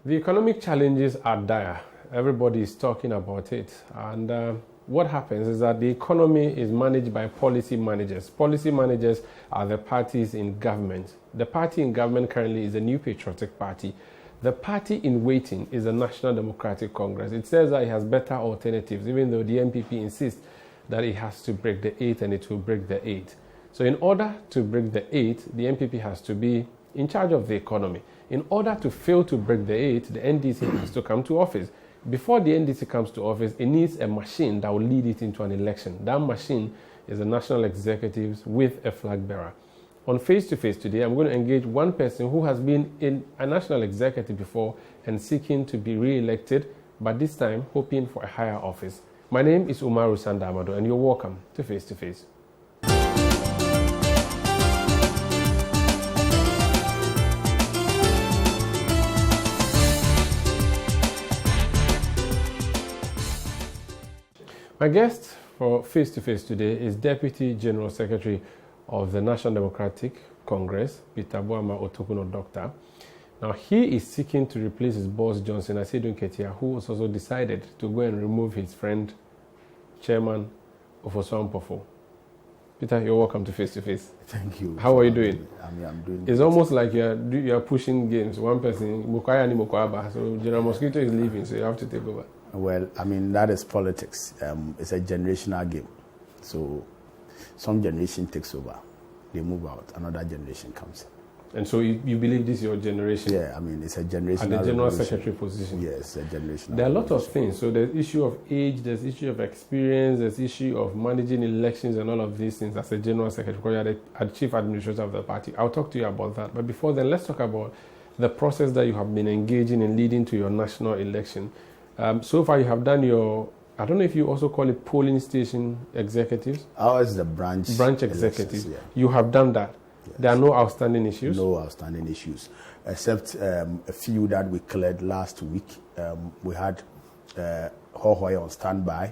The economic challenges are dire. Everybody is talking about it. And what happens is that the economy is managed by policy managers. Policy managers are the parties in government. The party in government currently is the New Patriotic Party. The party in waiting is the National Democratic Congress. It says that it has better alternatives, even though the NPP insists that it has to break the 8 and it will break the 8. So in order to break the 8, the NPP has to be in charge of the economy. In order to fail to break the 8, the NDC has to come to office. Before the NDC comes to office, it needs a machine that will lead it into an election. That machine is the national executives with a flag bearer. On Face to Face today, I'm going to engage one person who has been in a national executive before and seeking to be re-elected, but this time hoping for a higher office. My name is Umaru Sandamado, and you're welcome to Face to Face. My guest for Face to Face today is Deputy General Secretary of the National Democratic Congress, Peter Boamah Otokunor Doctor. Now, he is seeking to replace his boss, Johnson Asedun Ketia, who has also decided to go and remove his friend, Chairman Ofosu Ampofo. Peter, you're welcome to Face to Face. Thank you. How are you doing? I'm doing It's almost like you're pushing games. One person, Mukwaya ni Mukwaba, so General Mosquito is leaving, so you have to take over. Well, that is politics. It's a generational game. So some generation takes over, they move out, another generation comes in. And so you believe this is your generation? Yeah, it's a generational. At the General revolution. Secretary position? Yes, a generational. There are a lot of things. So there's issue of age, there's issue of experience, there's issue of managing elections and all of these things as a General Secretary, because you're the Chief Administrator of the party. I'll talk to you about that. But before then, let's talk about the process that you have been engaging in leading to your national election. So far, you have done your, I don't know if you also call it polling station executives. Ours is the branch executives. Yeah. You have done that. Yes. There are no outstanding issues? No outstanding issues, except a few that we cleared last week. We had Hohoy on standby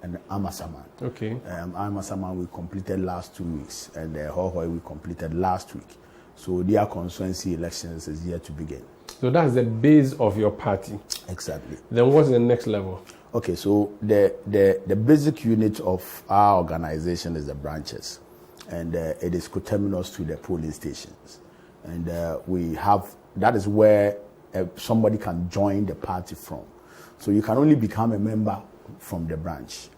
and Amasaman. Okay. Amasaman we completed last 2 weeks, and Hohoy we completed last week. So their constituency elections is yet to begin. So that's the base of your party. Exactly. Then what's the next level? Okay, so the basic unit of our organization is the branches, and it is coterminous to the polling stations. And that is where somebody can join the party from. So you can only become a member from the branch.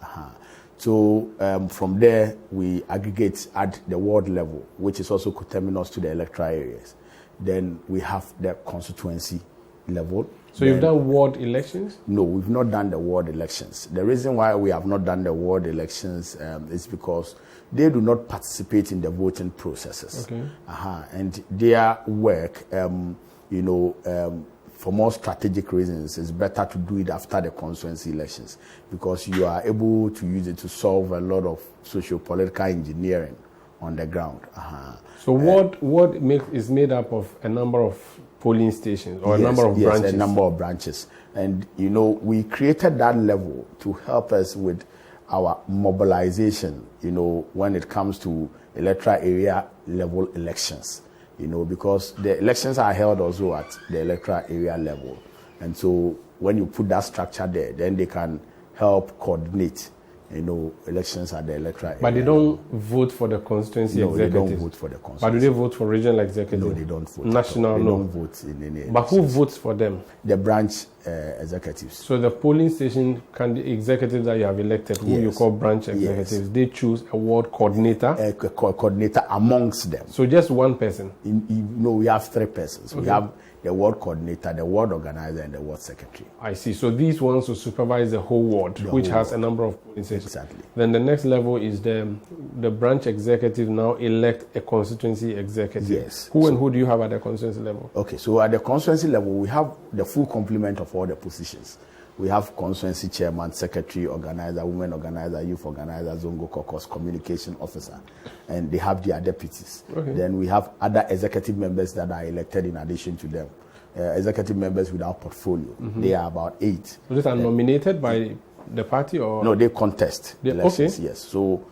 So from there, we aggregate at the ward level, which is also coterminous to the electoral areas. Then we have the constituency level. So you've done ward elections? No, we've not done the ward elections. The reason why we have not done the ward elections is because they do not participate in the voting processes. Okay. And their work, for more strategic reasons, it's better to do it after the constituency elections, because you are able to use it to solve a lot of socio-political engineering on the ground. So ward is made up of a number of polling stations or a number of branches? Yes, a number of branches. And, we created that level to help us with our mobilization, when it comes to electoral area level elections, because the elections are held also at the electoral area level. And so when you put that structure there, then they can help coordinate elections at the electoral area. But they don't vote for the constituency executives? No, they don't vote for the constituency. But do they vote for regional executives? No, they don't vote. National, they no. don't vote in any elections. But who votes for them? The branch executives. So the polling station executives that you have elected, who you call branch executives, they choose a ward coordinator? A coordinator amongst them. So just one person? We have 3 persons. Okay. We have the ward coordinator, the ward organizer, and the ward secretary. I see. So these ones will supervise the whole ward, which has a number of polling stations. Exactly. Then the next level is the branch executive now elect a constituency executive. Yes. Who do you have at the constituency level? Okay, so at the constituency level, we have the full complement of all the positions. We have constituency chairman, secretary, organizer, women organizer, youth organizer, zongo caucus, communication officer, and they have their deputies. Okay. Then we have other executive members that are elected in addition to them. Executive members without portfolio. Mm-hmm. They are about 8. So these are nominated by the party, or? No, they contest elections, yes. So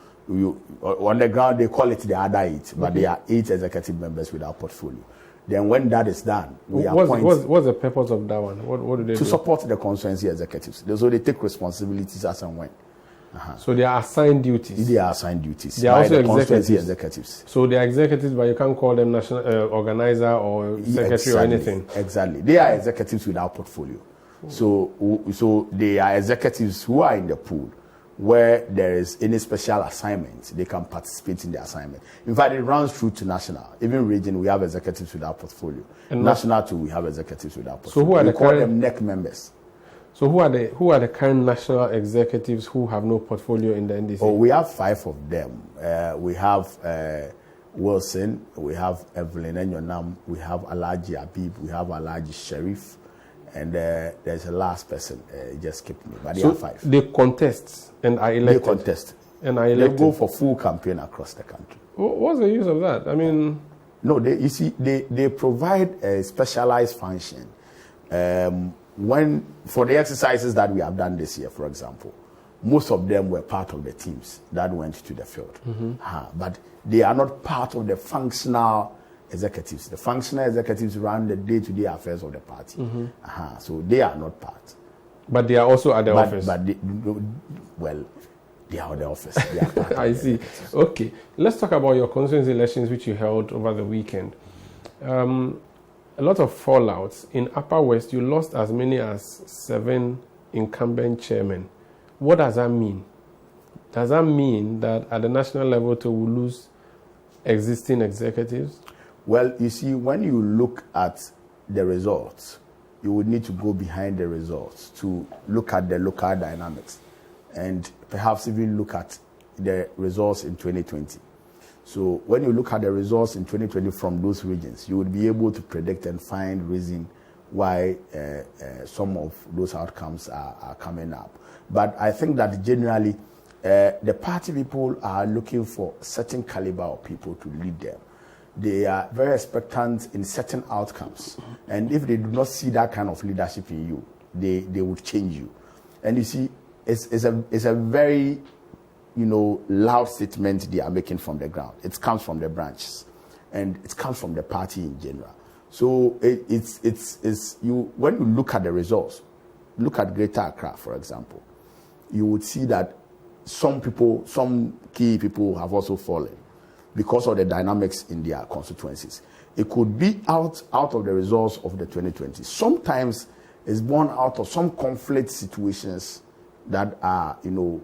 on the ground, they call it the other 8, but they are 8 executive members without portfolio. Then when that is done, we appoint... What's the purpose of that one? What do they do? To support the constituency executives. So they take responsibilities as and when. So they are assigned duties. They are assigned duties. They are also executives. So they are executives, but you can't call them national organizer or secretary or anything. Exactly. They are executives without portfolio. So they are executives who are in the pool where there is any special assignment, they can participate in the assignment. In fact, it runs through to national. Even region, we have executives without portfolio. And national too, we have executives without portfolio. So who are we call them NEC members. So who are the current national executives who have no portfolio in the NDC? Oh, we have 5 of them. We have Wilson, we have Evelyn Enyonam, we have Alhaji Habib, we have Alhaji Sheriff, and there's a last person. It just skipped me, but they are 5. They contest and are elected. They contest and are elected. They go for full campaign across the country. What's the use of that? I mean, no. They provide a specialized function. When for the exercises that we have done this year, for example, most of them were part of the teams that went to the field, but they are not part of the functional executives. The functional executives run the day-to-day affairs of the party, so they are not part. But they are also at the office. But they are at the office. They are part I see. Okay, let's talk about your constituency elections, which you held over the weekend. A lot of fallouts. In Upper West, you lost as many as 7 incumbent chairmen. What does that mean? Does that mean that at the national level, we will lose existing executives? Well, you see, when you look at the results, you would need to go behind the results to look at the local dynamics and perhaps even look at the results in 2020. So when you look at the results in 2020 from those regions, you would be able to predict and find reason why some of those outcomes are coming up. But I think that generally the party people are looking for certain caliber of people to lead them. They are very expectant in certain outcomes. And if they do not see that kind of leadership in you, they would change you. And you see, it's a very loud statement they are making from the ground. It comes from the branches, and it comes from the party in general. So it's you. When you look at the results, look at Greater Accra, for example, you would see that some key people have also fallen because of the dynamics in their constituencies. It could be out of the results of the 2020. Sometimes it's born out of some conflict situations that are in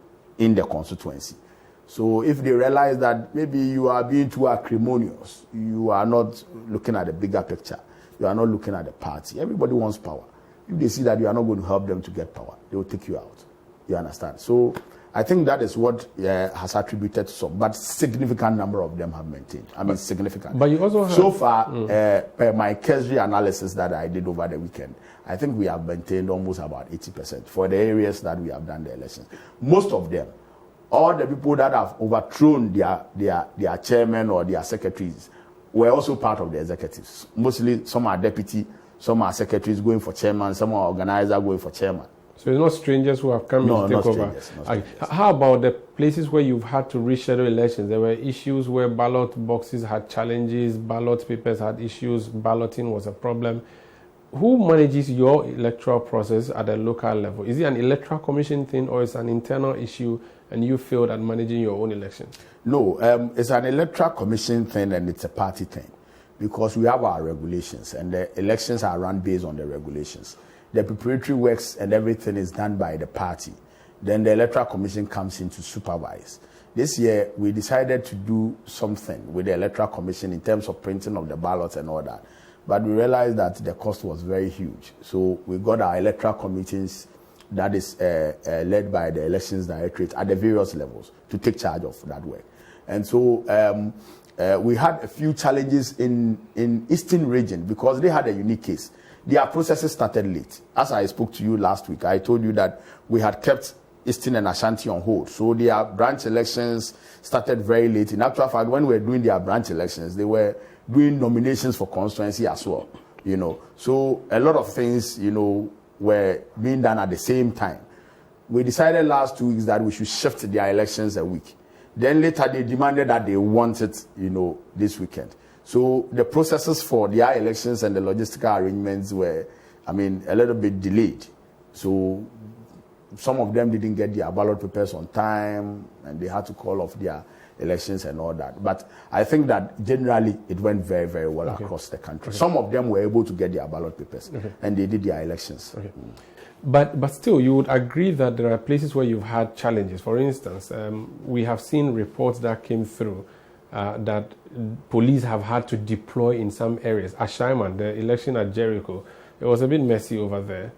the constituency. So if they realize that maybe you are being too acrimonious, you are not looking at the bigger picture, you are not looking at the party. Everybody wants power. If they see that you are not going to help them to get power, they will take you out. You understand? So I think that is what has attributed to some, but significant number of them have maintained. Significant. But you also have... So far, per my cursory analysis that I did over the weekend, I think we have maintained almost about 80% for the areas that we have done the elections. Most of them, all the people that have overthrown their chairman or their secretaries were also part of the executives. Mostly, some are deputy, some are secretaries going for chairman, some are organizer going for chairman. So it's not strangers who have come to take over. How about the places where you've had to reschedule elections? There were issues where ballot boxes had challenges, ballot papers had issues, balloting was a problem. Who manages your electoral process at the local level? Is it an electoral commission thing or is it an internal issue and you failed at managing your own elections? No, it's an electoral commission thing and it's a party thing because we have our regulations and the elections are run based on the regulations. The preparatory works and everything is done by the party. Then the electoral commission comes in to supervise. This year, we decided to do something with the electoral commission in terms of printing of the ballots and all that. But we realized that the cost was very huge. So we got our electoral committees that is led by the elections directorate at the various levels to take charge of that work. And so we had a few challenges in Eastern region because they had a unique case. Their processes started late. As I spoke to you last week, I told you that we had kept Eastern and Ashanti on hold. So their branch elections started very late. In actual fact, when we were doing their branch elections, they were doing nominations for constituency as well. So a lot of things, were being done at the same time. We decided last 2 weeks that we should shift their elections a week. Then later they demanded that they want it, this weekend. So the processes for their elections and the logistical arrangements were, a little bit delayed. So some of them didn't get their ballot papers on time, and they had to call off their elections and all that. But I think that generally it went very, very well across the country. Some of them were able to get their ballot papers, and they did their elections. But still, you would agree that there are places where you've had challenges. For instance, we have seen reports that came through that police have had to deploy in some areas. Ashaiman, the election at Jericho, it was a bit messy over there.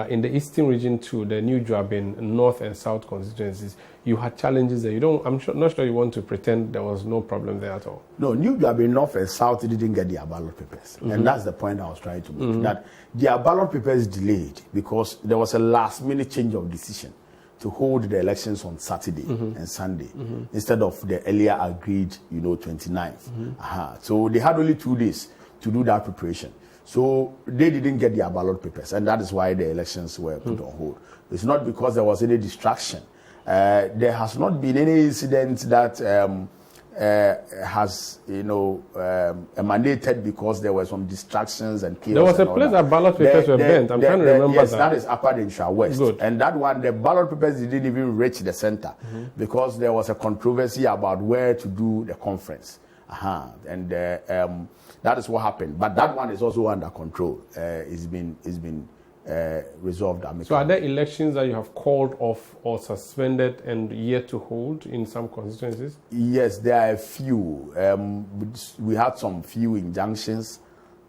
In the Eastern region too, the New Joabin North and South constituencies, you had challenges there. Not sure you want to pretend there was no problem there at all. No, New Joabin North and South didn't get their ballot papers. And that's the point I was trying to make, that their ballot papers delayed because there was a last-minute change of decision to hold the elections on Saturday and Sunday instead of the earlier agreed, 29th. So they had only 2 days to do that preparation. So they didn't get their ballot papers, and that is why the elections were put on hold. It's not because there was any distraction. There has not been any incident that has, emanated because there were some distractions and chaos. There was a place that ballot papers were bent. I'm trying to remember that. Yes, that is Upper Denshaw West. Good. And that one, the ballot papers didn't even reach the center because there was a controversy about where to do the conference. And that is what happened. But that one is also under control. It's been resolved amicably. So are there elections that you have called off or suspended and yet to hold in some constituencies? Yes, there are a few. We had some few injunctions.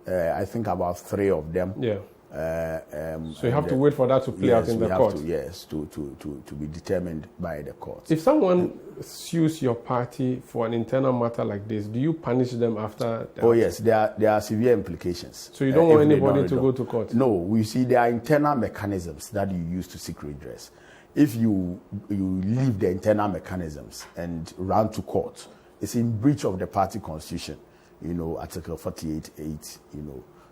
I think about 3 of them. Yeah. So you have to wait for that to play out in the court? To be determined by the court. If someone sues your party for an internal matter like this, do you punish them after? Yes, there are severe implications. So you don't want anybody to go to court? No, we see there are internal mechanisms that you use to seek redress. If you leave the internal mechanisms and run to court, it's in breach of the party constitution, Article 48(8),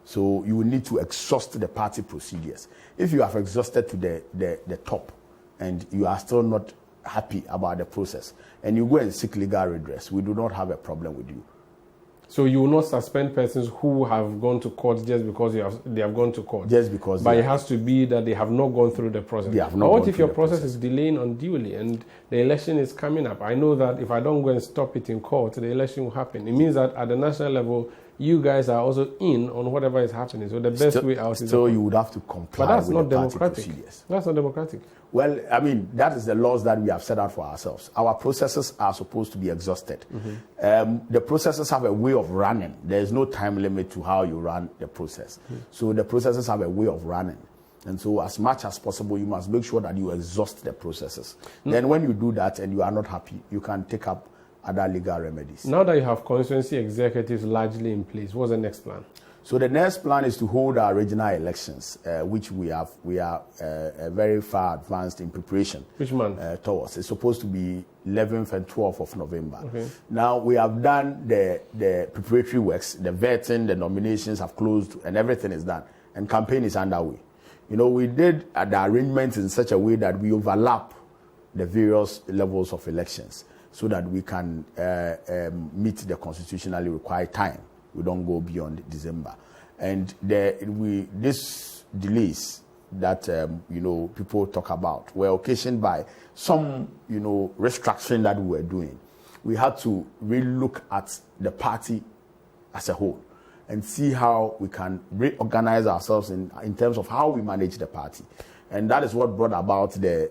So you will need to exhaust the party procedures. If you have exhausted to the top and you are still not happy about the process and you go and seek legal redress, we do not have a problem with you. So you will not suspend persons who have gone to court just because they have gone to court? Just because. But it has to be that they have not gone through the process. They have not. But what if your process is delaying unduly and the election is coming up? I know that if I don't go and stop it in court, the election will happen. It means that at the national level, you guys are also in on whatever is happening. So the best way out is... So you would have to comply with the party procedures. That's not democratic. Well, that is the laws that we have set out for ourselves. Our processes are supposed to be exhausted. The processes have a way of running. There is no time limit to how you run the process. So the processes have a way of running. And so as much as possible, you must make sure that you exhaust the processes. Then when you do that and you are not happy, you can take up other legal remedies. Now that you have constituency executives largely in place, what's the next plan? So the next plan is to hold our regional elections, which we are very far advanced in preparation. Which month? Towards. It's supposed to be 11th and 12th of November. Now we have done the preparatory works, the vetting, the nominations have closed, and everything is done, and campaign is underway. We did the arrangements in such a way that we overlap the various levels of elections, so that we can meet the constitutionally required time. We don't go beyond December. And these delays that people talk about were occasioned by some restructuring that we were doing. We had to really look at the party as a whole and see how we can reorganize ourselves in terms of how we manage the party. And that is what brought about the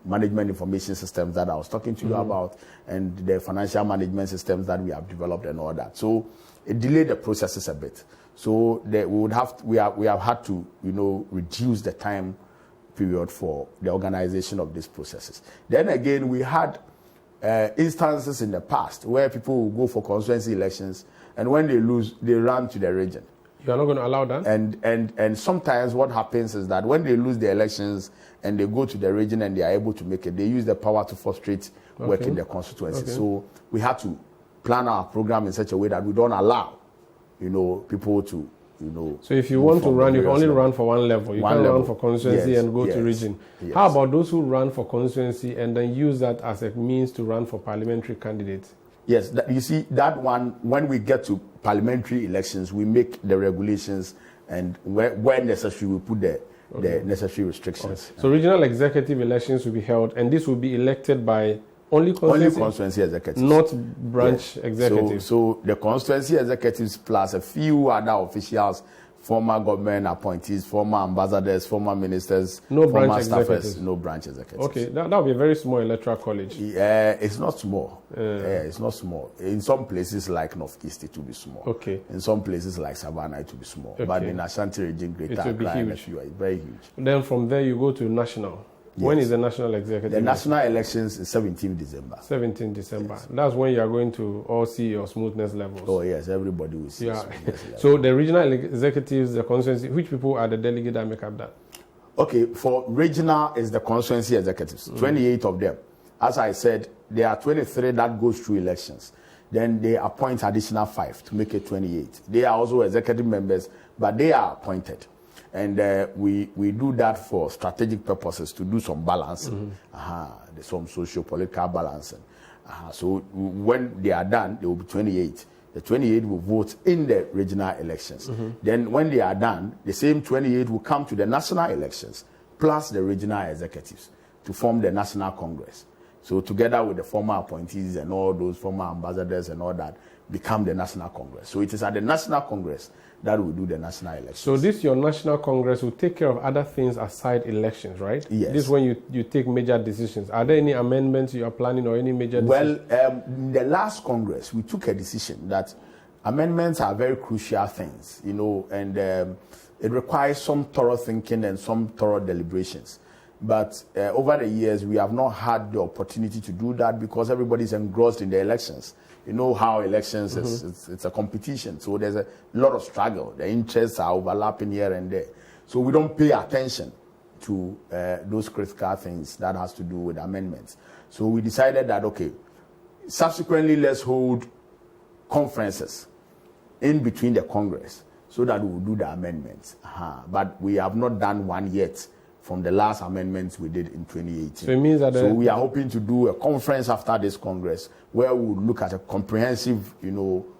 management information systems that I was talking to you about, and the financial management systems that we have developed and all that. So it delayed the processes a bit. So we have had to reduce the time period for the organization of these processes. Then again, we had instances in the past where people will go for constituency elections, and when they lose, they run to the region. You are not going to allow that? And sometimes what happens is that when they lose the elections and they go to the region and they are able to make it, they use the power to frustrate work in their constituency. So we have to plan our program in such a way that we don't allow, people to, So if you want to run, you can only run for one level. You can't run for constituency and go to region. Yes. How about those who run for constituency and then use that as a means to run for parliamentary candidates? Yes, you see, that one, when we get to parliamentary elections, we make the regulations, and where necessary, we put the necessary restrictions. Okay. So regional executive elections will be held, and this will be elected by only constituency executives, not branch executives. So the constituency executives plus a few other officials, former government appointees, former ambassadors, former ministers, no former branch staffers, executives. no branch executives. Okay, that will be a very small electoral college. Yeah, it's not small. It's not small. In some places like North East, it will be small. Okay. In some places like Savannah, it will be small. Okay. But in Ashanti region, Greater Accra, it's very huge. Then from there, you go to national. Yes. When is the national executive? The national elections is 17 December. 17 December. Yes. That's when you are going to all see your smoothness levels. Oh, yes, everybody will see. Yeah. So the regional executives, the constituency, which people are the delegates that make up that? Okay, for regional is the constituency executives, 28 of them. As I said, there are 23 that goes through elections. Then they appoint additional 5 to make it 28. They are also executive members, but they are appointed. And we do that for strategic purposes, to do some balancing, some socio-political balancing. So when they are done, there will be 28. The 28 will vote in the regional elections. Then when they are done, the same 28 will come to the national elections, plus the regional executives, to form the National Congress. So together with the former appointees and all those former ambassadors and all that, become the National Congress. So it is at the National Congress that will do the national elections. So this, your National Congress, will take care of other things aside elections, right? Yes. This is when you take major decisions. Are there any amendments you are planning or any major decisions? Well, in the last Congress, we took a decision that amendments are very crucial things, and it requires some thorough thinking and some thorough deliberations. But over the years, we have not had the opportunity to do that because everybody's engrossed in the elections. You know how elections is, it's a competition. So there's a lot of struggle. The interests are overlapping here and there. So we don't pay attention to those critical things that has to do with amendments. So we decided that, okay, subsequently let's hold conferences in between the Congress so that we will do the amendments. But we have not done one yet from the last amendments we did in 2018. So it means that we are hoping to do a conference after this Congress where we will look at a comprehensive,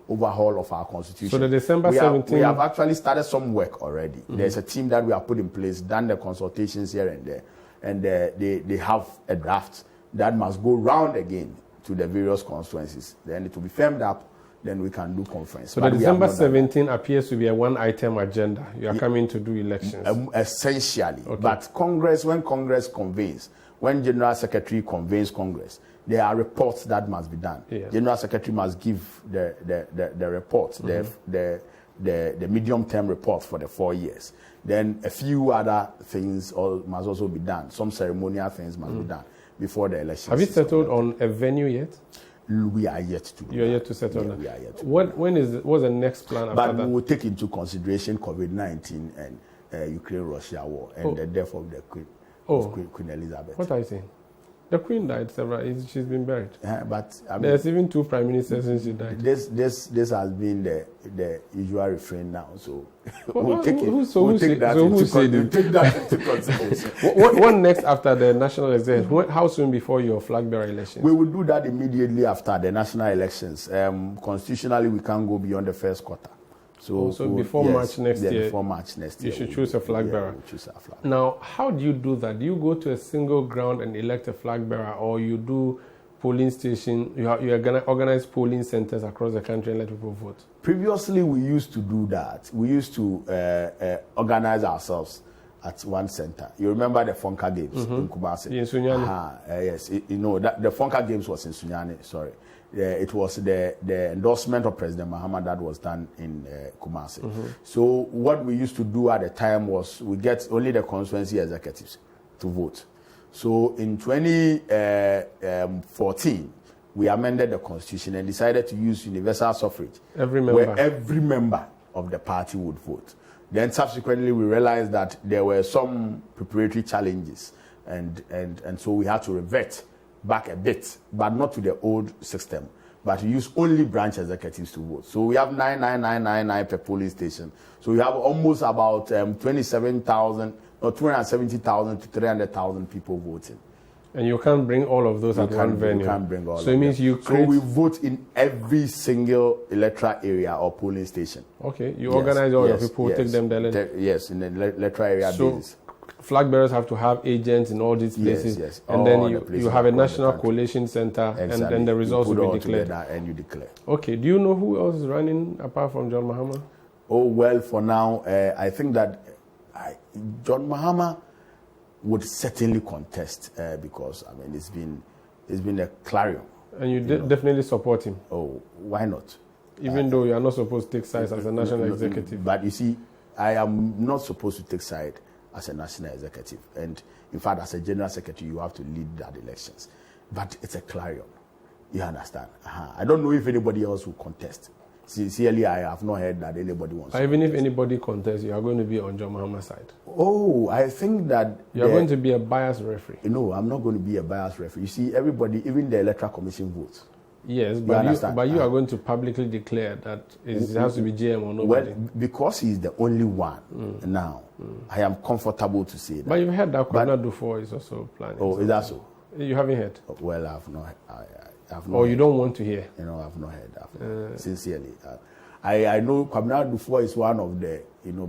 overhaul of our constitution. So the December 17th... We have actually started some work already. There's a team that we have put in place, done the consultations here and there, and they have a draft that must go round again to the various constituencies. Then it will be firmed up, then we can do conference. So the December 17 appears to be a one-item agenda. You are coming to do elections. Essentially. Okay. But when Congress convenes, when General Secretary convenes Congress, there are reports that must be done. Yeah. General Secretary must give the reports, the medium-term report for the 4 years. Then a few other things must also be done. Some ceremonial things must be done before the elections. Have you settled on a venue yet? We are yet to do. You are yet to settle that. We are yet to. What's the next plan after that? But we will take into consideration COVID-19 and Ukraine-Russia war and the death of the Queen Elizabeth. What are you saying? The Queen died she's been buried. But there's even 2 prime ministers since she died. This has been the usual refrain now. So we'll take that into consideration. What next after the national elections? How soon before your flag bearer elections? We will do that immediately after the national elections. Constitutionally, we can't go beyond the first quarter. So before March next year, before March next year, you should choose a flag bearer. We'll choose a flag. Now, how do you do that? Do you go to a single ground and elect a flag bearer, or you do polling station? You are going to organize polling centers across the country and let people vote? Previously, we used to do that. We used to organize ourselves at one center. You remember the Fonka Games in Kumasi? In Sunyani. Yes, the Fonka Games was in Sunyani. Sorry. It was the endorsement of President Mahama that was done in Kumasi. So what we used to do at the time was we get only the constituency executives to vote. So in 2014, we amended the constitution and decided to use universal suffrage, where every member of the party would vote. Then subsequently, we realized that there were some preparatory challenges, and so we had to revert back a bit, but not to the old system, but to use only branch executives to vote. So we have 99999 per polling station. So we have almost about 27,000 or 270,000 to 300,000 people voting. And you can't bring all of those at one venue. You can't bring all so it means you So we vote in every single electoral area or polling station. Okay, you organize all your people, take them there. Yes, in the electoral area basis. Flag bearers have to have agents in all these places. Yes. And then you have a national collation center, and then the results will be declared. And you declare. Okay, do you know who else is running apart from John Mahama? Oh, well, for now, I think that John Mahama would certainly contest because, I mean, it's been a clarion. And you definitely support him? Oh, why not? Even though you are not supposed to take sides as a national executive. But you see, I am not supposed to take side as a national executive. And in fact, as a general secretary, you have to lead that elections. But it's a clarion. You understand? I don't know if anybody else will contest. Sincerely, I have not heard that anybody wants to even contest. If anybody contests, you are going to be on John Mahama's side. Oh, I think that... You are going to be a biased referee. No, I'm not going to be a biased referee. You see, everybody, even the Electoral Commission votes. Yes, but you are going to publicly declare that it has to be JM or nobody. Well, because he's the only one now, I am comfortable to say that. But you've heard that Kwabena Dufour is also planning. Oh, is that so? You haven't heard? Well, I've not. Or you don't want to hear? I've not heard. Sincerely, I know Kwabena Dufour is one of the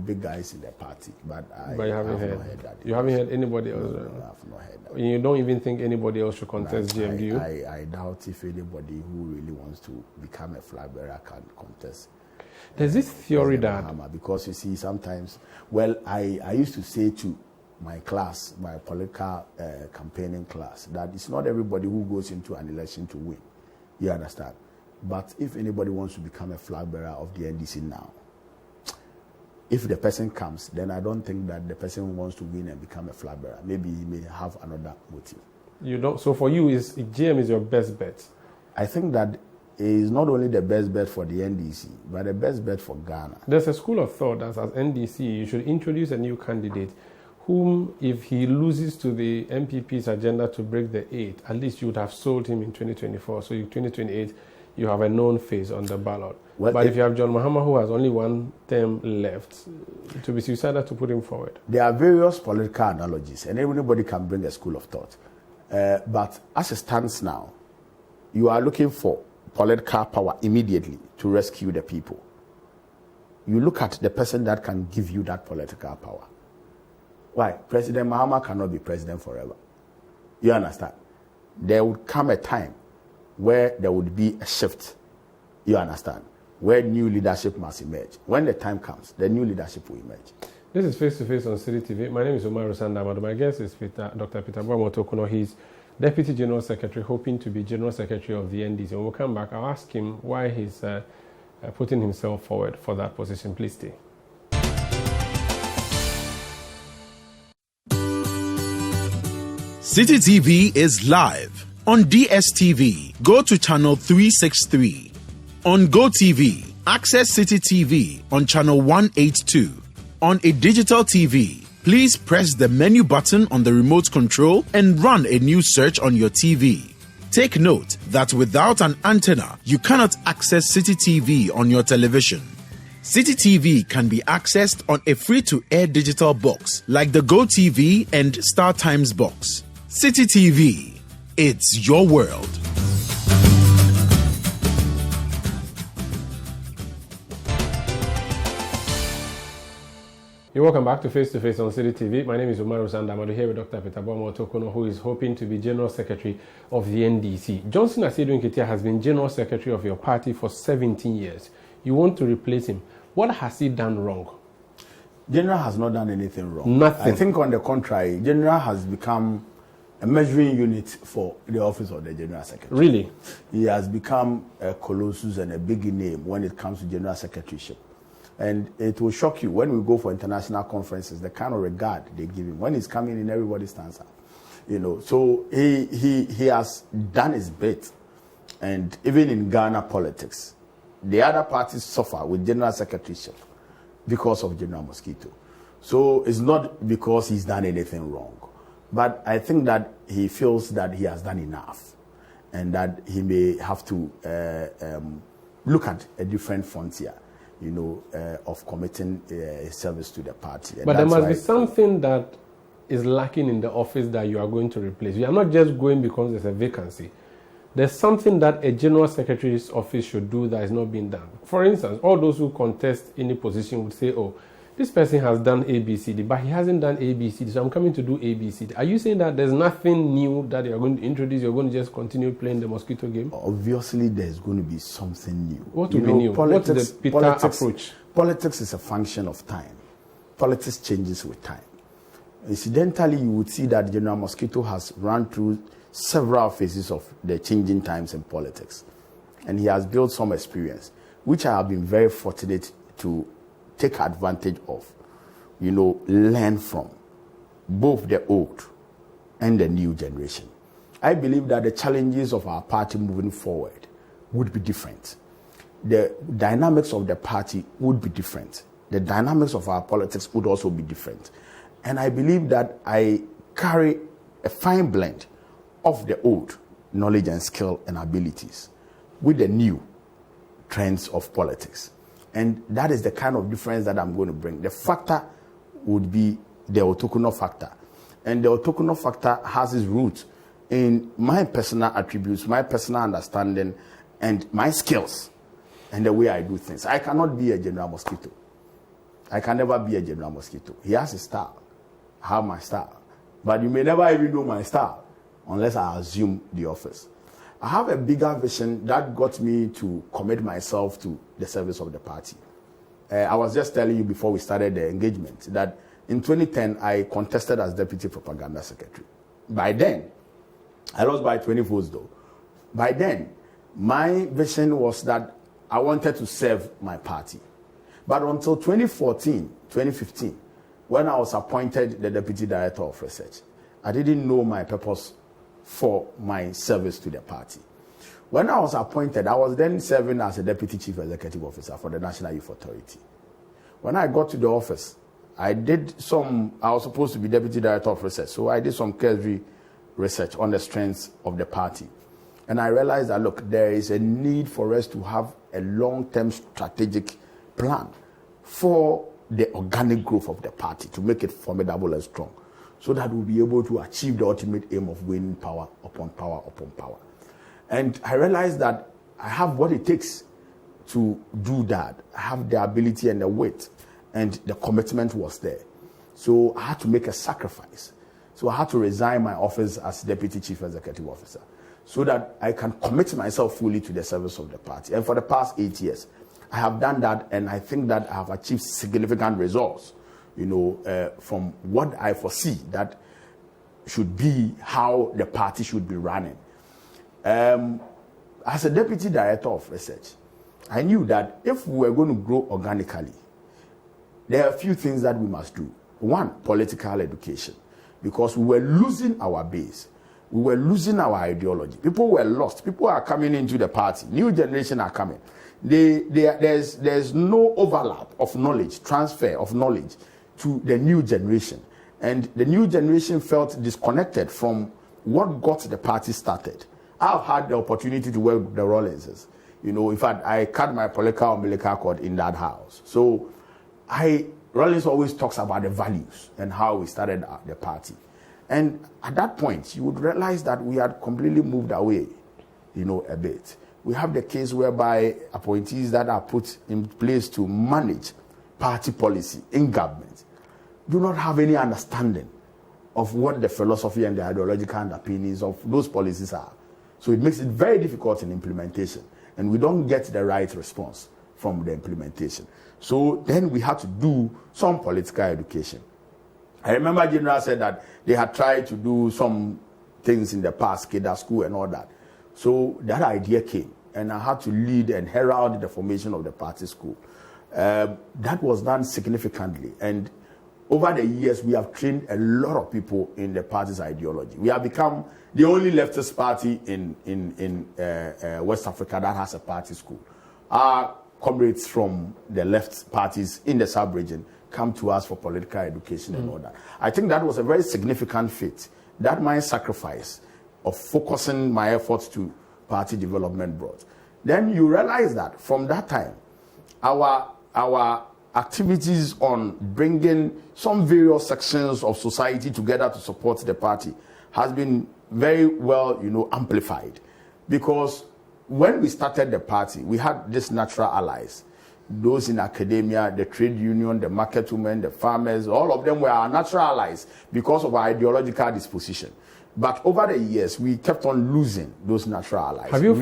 big guys in the party, but you haven't heard that. You haven't heard anybody else? No, I've not heard that. You don't even think anybody else should contest GM, do you? I doubt if anybody who really wants to become a flag bearer can contest. There's this theory that... Because you see, sometimes, well, I used to say to my class, my political campaigning class, that it's not everybody who goes into an election to win. You understand? But if anybody wants to become a flag bearer of the NDC now, if the person comes, then I don't think that the person wants to win and become a flag bearer. Maybe he may have another motive. You don't. So for you, GM is your best bet? I think that it is not only the best bet for the NDC, but the best bet for Ghana. There's a school of thought that as NDC, you should introduce a new candidate whom, if he loses to the MPP's agenda to break the 8, at least you would have sold him in 2024. So in 2028, you have a known face on the ballot. Well, but if you have John Mahama, who has only one term left, it will be suicidal to put him forward. There are various political analogies, and everybody can bring a school of thought. But as it stands now, you are looking for political power immediately to rescue the people. You look at the person that can give you that political power. Why? President Mahama cannot be president forever. You understand? There would come a time where there would be a shift. You understand? Where new leadership must emerge. When the time comes, the new leadership will emerge. This is Face to Face on Citi TV. My name is Omaru Sandamado. My guest is Dr. Peter Boamah Otokunor. He's Deputy General Secretary, hoping to be General Secretary of the NDC. When we come back, I'll ask him why he's putting himself forward for that position. Please stay. Citi TV is live on DSTV. Go to channel 363. On GoTV, access Citi TV on channel 182. On a digital TV, please press the menu button on the remote control and run a new search on your TV. Take note that without an antenna, you cannot access Citi TV on your television. Citi TV can be accessed on a free-to-air digital box like the GoTV and StarTimes box. Citi TV, it's your world. You're welcome back to Face on Citi TV. My name is Omaru Sandamado, here with Dr. Peter Boamah Otokunor, who is hoping to be General Secretary of the NDC. Johnson Asiedu Nketia has been General Secretary of your party for 17 years. You want to replace him. What has he done wrong? General has not done anything wrong. Nothing. I think on the contrary, General has become a measuring unit for the office of the General Secretary. Really? He has become a colossus and a big name when it comes to General Secretaryship. And it will shock you when we go for international conferences, the kind of regard they give him. When he's coming in, everybody stands up. So he has done his bit. And even in Ghana politics, the other parties suffer with General Secretaryship because of General Mosquito. So it's not because he's done anything wrong. But I think that he feels that he has done enough and that he may have to look at a different frontier, of committing service to the party. And but there must be something that is lacking in the office that you are going to replace. You are not just going because there's a vacancy. There's something that a general secretary's office should do that is not being done. For instance, all those who contest any position would say, oh, this person has done ABCD, but he hasn't done ABCD, so I'm coming to do ABCD. Are you saying that there's nothing new that you're going to introduce? You're going to just continue playing the mosquito game? Obviously, there's going to be something new. What will be new? What's the Peter approach? Politics is a function of time. Politics changes with time. Incidentally, you would see that General Mosquito has run through several phases of the changing times in politics. And he has built some experience, which I have been very fortunate to take advantage of, learn from both the old and the new generation. I believe that the challenges of our party moving forward would be different. The dynamics of the party would be different. The dynamics of our politics would also be different. And I believe that I carry a fine blend of the old knowledge and skill and abilities with the new trends of politics. And that is the kind of difference that I'm going to bring. The factor would be the Otokunor factor. And the Otokunor factor has its roots in my personal attributes, my personal understanding, and my skills, and the way I do things. I cannot be a General Mosquito. I can never be a General Mosquito. He has a style. I have my style. But you may never even know my style unless I assume the office. I have a bigger vision that got me to commit myself to the service of the party. I was just telling you before we started the engagement that in 2010, I contested as Deputy Propaganda Secretary. By then, I lost by 20 votes though. By then, my vision was that I wanted to serve my party. But until 2014, 2015, when I was appointed the Deputy Director of Research, I didn't know my purpose for my service to the party. When I was appointed, I was then serving as a Deputy Chief Executive Officer for the National Youth Authority. When I got to the office, I was supposed to be Deputy Director of Research, so I did some cursory research on the strengths of the party. And I realized that, look, there is a need for us to have a long-term strategic plan for the organic growth of the party to make it formidable and strong, so that we'll be able to achieve the ultimate aim of winning power upon power upon power. And I realized that I have what it takes to do that. I have the ability and the wit, and the commitment was there. So I had to make a sacrifice. So I had to resign my office as Deputy Chief Executive Officer so that I can commit myself fully to the service of the party. And for the past 8 years, I have done that, and I think that I have achieved significant results, from what I foresee that should be how the party should be running. As a Deputy Director of Research, I knew that if we were going to grow organically, there are a few things that we must do. One, political education, because we were losing our base. We were losing our ideology. People were lost. People are coming into the party. New generation are coming. There's no overlap of knowledge, transfer of knowledge to the new generation. And the new generation felt disconnected from what got the party started. I've had the opportunity to work with the Rollinses. In fact, I cut my political umbilical cord in that house. So Rollins always talks about the values and how we started the party. And at that point, you would realize that we had completely moved away, a bit. We have the case whereby appointees that are put in place to manage party policy in government do not have any understanding of what the philosophy and the ideological underpinnings of those policies are. So it makes it very difficult in implementation, and we don't get the right response from the implementation. So then we had to do some political education. I remember General said that they had tried to do some things in the past, Keda school and all that. So that idea came, and I had to lead and herald the formation of the party school. That was done significantly, and over the years, we have trained a lot of people in the party's ideology. We have become the only leftist party in West Africa that has a party school. Our comrades from the left parties in the sub-region come to us for political education and all that. I think that was a very significant feat. That my sacrifice of focusing my efforts to party development brought. Then you realize that from that time, our activities on bringing some various sections of society together to support the party has been very well, amplified. Because when we started the party, we had these natural allies. Those in academia, the trade union, the market women, the farmers, all of them were our natural allies because of our ideological disposition. But over the years, we kept on losing those natural allies. Have you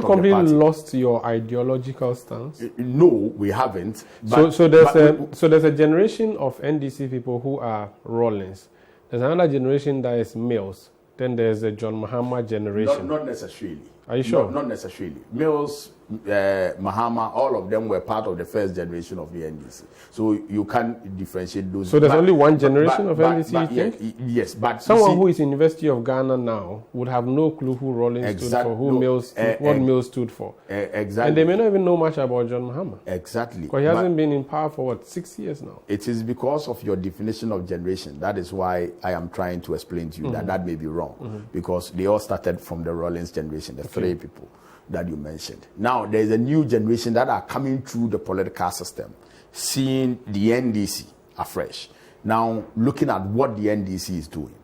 completely lost your ideological stance? No, we haven't. So there's a generation of NDC people who are Rollins. There's another generation that is Mills. Then there's a John Mahama generation. Not necessarily. Are you sure? Not necessarily. Mills, Mahama, all of them were part of the first generation of the NDC. So you can't differentiate those. So there's only one generation of NDC? Yes, but someone who is in University of Ghana now would have no clue who Rollins stood for, what Mills stood for. Exactly. And they may not even know much about John Mahama. Exactly. Because he hasn't been in power for 6 years now. It is because of your definition of generation. That is why I am trying to explain to you that may be wrong. Because they all started from the Rollins generation, the three people that you mentioned. Now, there is a new generation that are coming through the political system, seeing the NDC afresh. Now, looking at what the NDC is doing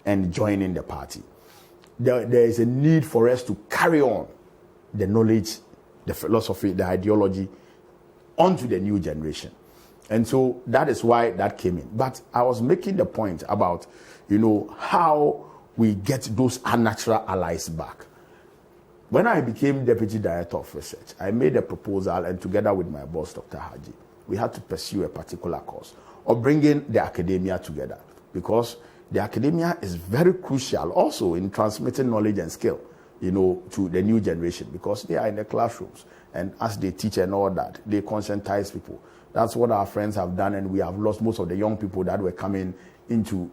and joining the party. There is a need for us to carry on the knowledge, the philosophy, the ideology onto the new generation. And so that is why that came in. But I was making the point about, how we get those unnatural allies back. When I became Deputy Director of Research, I made a proposal, and together with my boss, Dr. Haji, we had to pursue a particular course of bringing the academia together, because the academia is very crucial also in transmitting knowledge and skill, to the new generation, because they are in the classrooms, and as they teach and all that, they conscientize people. That's what our friends have done, and we have lost most of the young people that were coming into,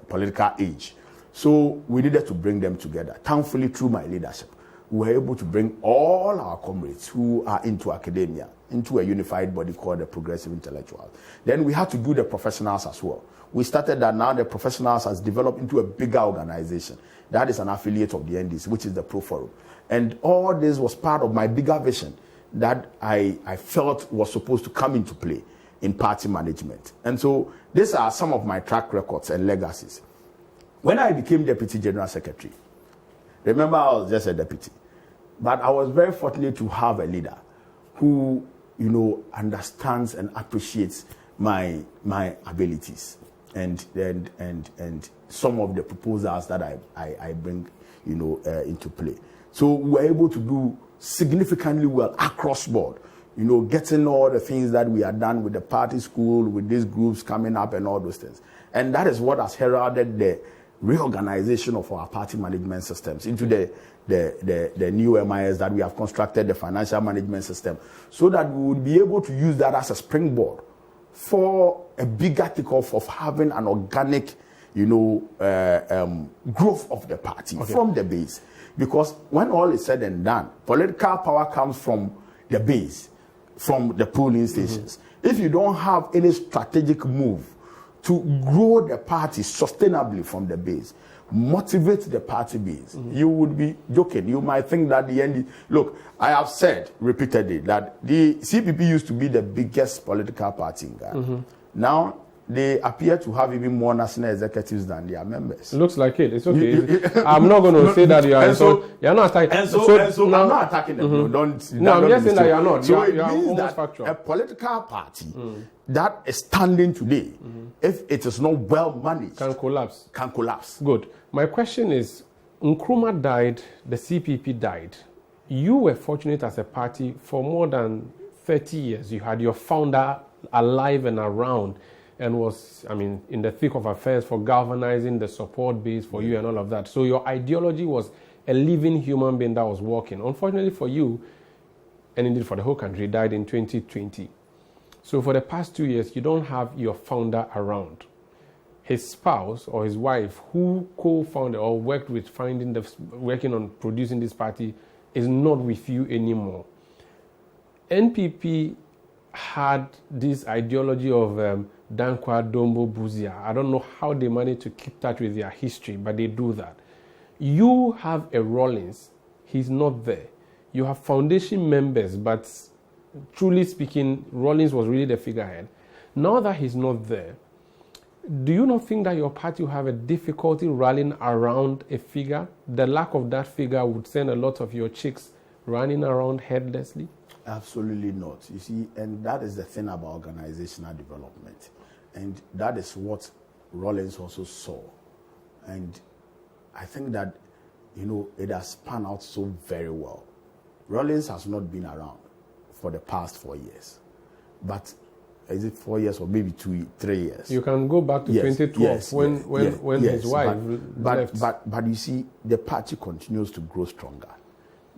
political age. So we needed to bring them together. Thankfully, through my leadership, we were able to bring all our comrades who are into academia into a unified body called the Progressive Intellectuals. Then we had to do the professionals as well. We started that. Now the professionals has developed into a bigger organization. That is an affiliate of the NDC, which is the Pro Forum. And all this was part of my bigger vision that I felt was supposed to come into play in party management. And so these are some of my track records and legacies. When I became Deputy General Secretary, remember I was just a deputy, but I was very fortunate to have a leader who, understands and appreciates my abilities and some of the proposals that I bring, into play. So we were able to do significantly well across board, getting all the things that we had done with the party school, with these groups coming up and all those things. And that is what has heralded the reorganization of our party management systems into the new MIS that we have constructed, the financial management system, so that we would be able to use that as a springboard for a bigger takeoff of having an organic, growth of the party from the base. Because when all is said and done, political power comes from the base, from the polling stations. If you don't have any strategic move to grow the party sustainably from the base, motivate the party base, you would be joking. You might think that the end. Look, I have said repeatedly that the CPP used to be the biggest political party in Ghana. Now they appear to have even more national executives than their members. It looks like it. It's okay. I'm not going to say that you are. You're not attacking. I'm not attacking them. I'm just saying that you're not. So it means that factual. A political party that is standing today, if it is not well managed, can collapse. Can collapse. Good. My question is, Nkrumah died, the CPP died. You were fortunate as a party for more than 30 years. You had your founder alive and around, and was, in the thick of affairs for galvanizing the support base for you and all of that. So your ideology was a living human being that was walking. Unfortunately for you, and indeed for the whole country, died in 2020. So for the past 2 years, you don't have your founder around. His spouse or his wife, who co-founded or worked with working on producing this party, is not with you anymore. NPP had this ideology of Dankwa Dombo Buzia. I don't know how they managed to keep touch with their history, but they do that. You have a Rollins, he's not there. You have foundation members, but truly speaking, Rawlings was really the figurehead. Now that he's not there, do you not think that your party will have a difficulty rallying around a figure? The lack of that figure would send a lot of your chicks running around headlessly? Absolutely not. You see, and that is the thing about organizational development. And that is what Rawlings also saw. And I think that, it has spun out so very well. Rawlings has not been around for the past 4 years. But is it 4 years or maybe 3 years? You can go back to 2012 when his wife left. But you see, the party continues to grow stronger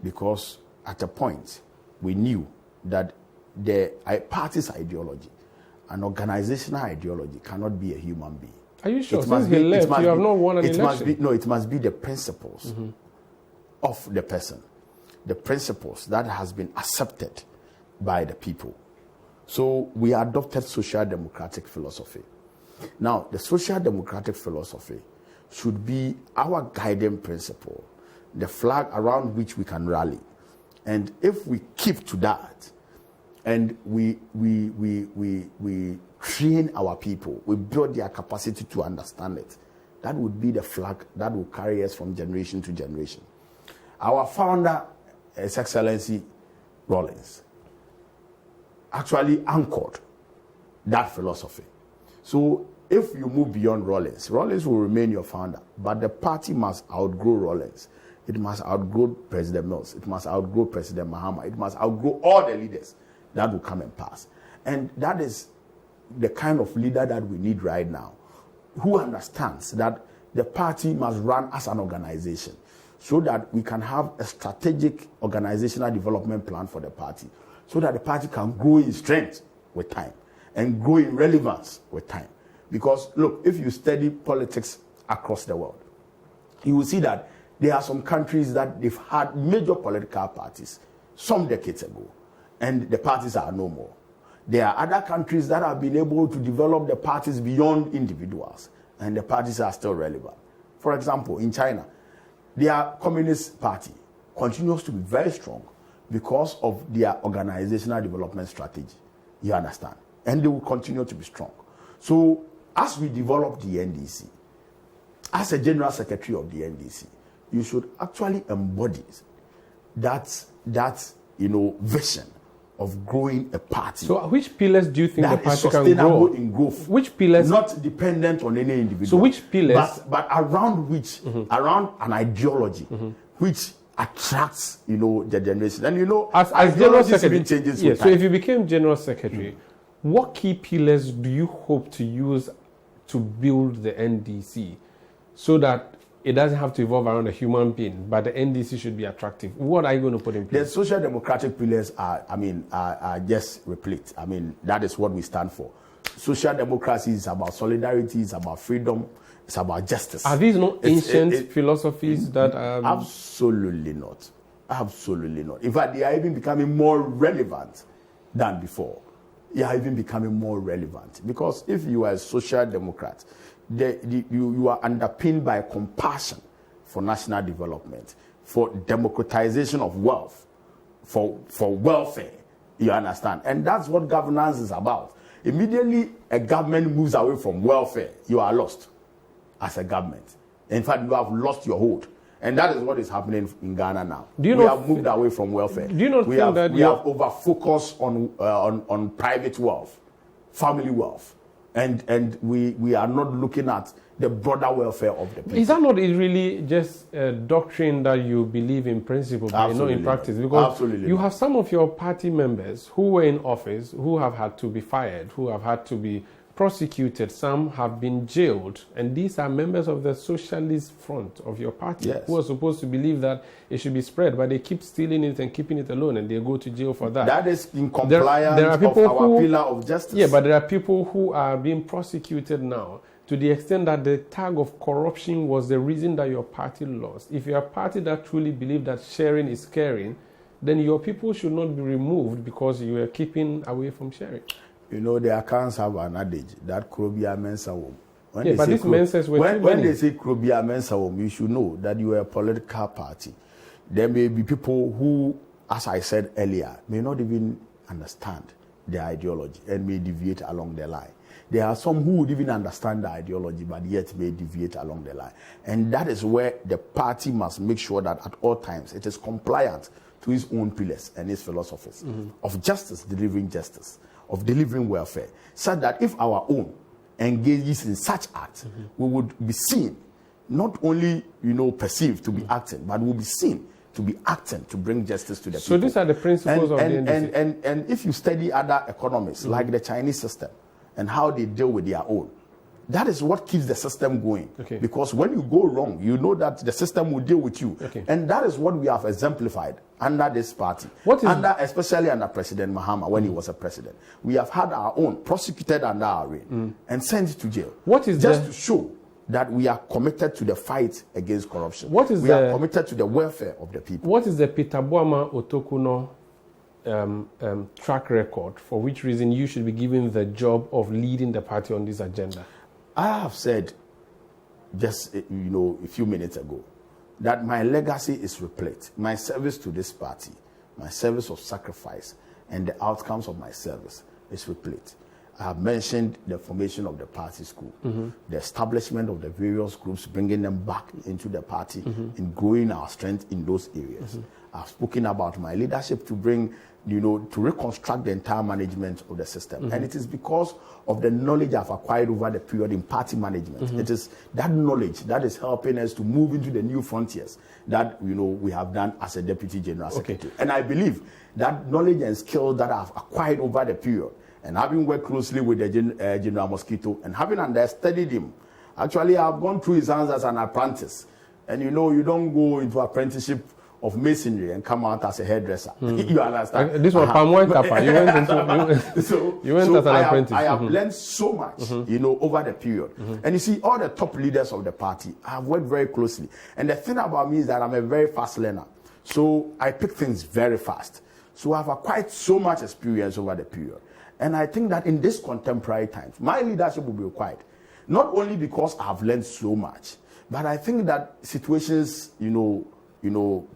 because at a point we knew that the party's ideology, an organizational ideology, cannot be a human being. Are you sure? Since he left, you have not won an election. It must be the principles of the person, the principles that has been accepted by the people. So we adopted social democratic philosophy. Now, the social democratic philosophy should be our guiding principle, the flag around which we can rally. And if we keep to that, and we train our people, we build their capacity to understand it, that would be the flag that will carry us from generation to generation. Our founder, His Excellency Rawlings, actually anchored that philosophy. So if you move beyond Rawlings will remain your founder, but the party must outgrow Rawlings. It must outgrow President Mills. It must outgrow President Mahama. It must outgrow all the leaders that will come and pass. And that is the kind of leader that we need right now, who understands that the party must run as an organization so that we can have a strategic organizational development plan for the party, so that the party can grow in strength with time and grow in relevance with time. Because, look, if you study politics across the world, you will see that there are some countries that they've had major political parties some decades ago, and the parties are no more. There are other countries that have been able to develop the parties beyond individuals, and the parties are still relevant. For example, in China, their Communist Party continues to be very strong because of their organizational development strategy. You understand? And they will continue to be strong. So, as we develop the NDC, as a General Secretary of the NDC, you should actually embody that vision of growing a party. So which pillars do you think the party can grow? Sustainable in growth. Which pillars? Not dependent on any individual. So which pillars? But around which, around an ideology, which attracts, the generation. And as General Secretary, changes yes. So if you became General Secretary, what key pillars do you hope to use to build the NDC so that it doesn't have to evolve around a human being, but the NDC should be attractive? What are you going to put in place? The social democratic pillars are just replete. That is what we stand for. Social democracy is about solidarity, it's about freedom, it's about justice. Are these not ancient philosophies that are... Absolutely not. Absolutely not. In fact, they are even becoming more relevant than before. They are even becoming more relevant. Because if you are a social democrat, you are underpinned by compassion for national development, for democratization of wealth, for welfare. You understand? And that's what governance is about. Immediately a government moves away from welfare, you are lost as a government. In fact, you have lost your hold. And that is what is happening in Ghana now. We have moved away from welfare. Do you not think that we have over-focused on private wealth, family wealth, and we are not looking at the broader welfare of the people. Is that not really just a doctrine that you believe in principle, but not in practice? Because you have some of your party members who were in office who have had to be fired, who have had to be prosecuted, some have been jailed, and these are members of the socialist front of your party who are supposed to believe that it should be spread, but they keep stealing it and keeping it alone, and they go to jail for that. That is in compliance there are people of our pillar of justice. Yeah, but there are people who are being prosecuted now to the extent that the tag of corruption was the reason that your party lost. If you're a party that truly believes that sharing is caring, then your people should not be removed because you are keeping away from sharing. The accounts have an adage that Krobia Mensa Wom. When they say Krobia Mensa Wom, you should know that you are a political party. There may be people who, as I said earlier, may not even understand the ideology and may deviate along the line. There are some who would even understand the ideology, but yet may deviate along the line. And that is where the party must make sure that at all times it is compliant to its own pillars and its philosophies of justice, delivering justice, of delivering welfare, so that if our own engages in such acts, we would be seen, not only, perceived to be acting, but will be seen to be acting to bring justice to the people. So these are the principles of the NDC. And if you study other economies, like the Chinese system, and how they deal with their own, that is what keeps the system going. Okay. Because when you go wrong, you know that the system will deal with you. Okay. And that is what we have exemplified under this party. Especially under President Mahama, when he was a president. We have had our own prosecuted under our reign and sent to jail. To show that we are committed to the fight against corruption. We are committed to the welfare of the people. What is the Peter Boamah Otokunor track record for which reason you should be given the job of leading the party on this agenda? I have said just a few minutes ago that my legacy is replete. My service to this party, my service of sacrifice, and the outcomes of my service is replete. I have mentioned the formation of the party school, the establishment of the various groups, bringing them back into the party and growing our strength in those areas. I've spoken about my leadership to bring, to reconstruct the entire management of the system. And it is because of the knowledge I've acquired over the period in party management. It is that knowledge that is helping us to move into the new frontiers that, we have done as a Deputy General Secretary. And I believe that knowledge and skill that I've acquired over the period, and having worked closely with the General Mosquito and having understudied him, actually I've gone through his hands as an apprentice. And you don't go into apprenticeship of masonry and come out as a hairdresser. You understand? This was Palm Wine Tapa. You went as an apprentice. I have learned so much, over the period. And you see, all the top leaders of the party, I have worked very closely. And the thing about me is that I'm a very fast learner. So I pick things very fast. So I've acquired so much experience over the period. And I think that in this contemporary times, my leadership will be required. Not only because I have learned so much, but I think that situations,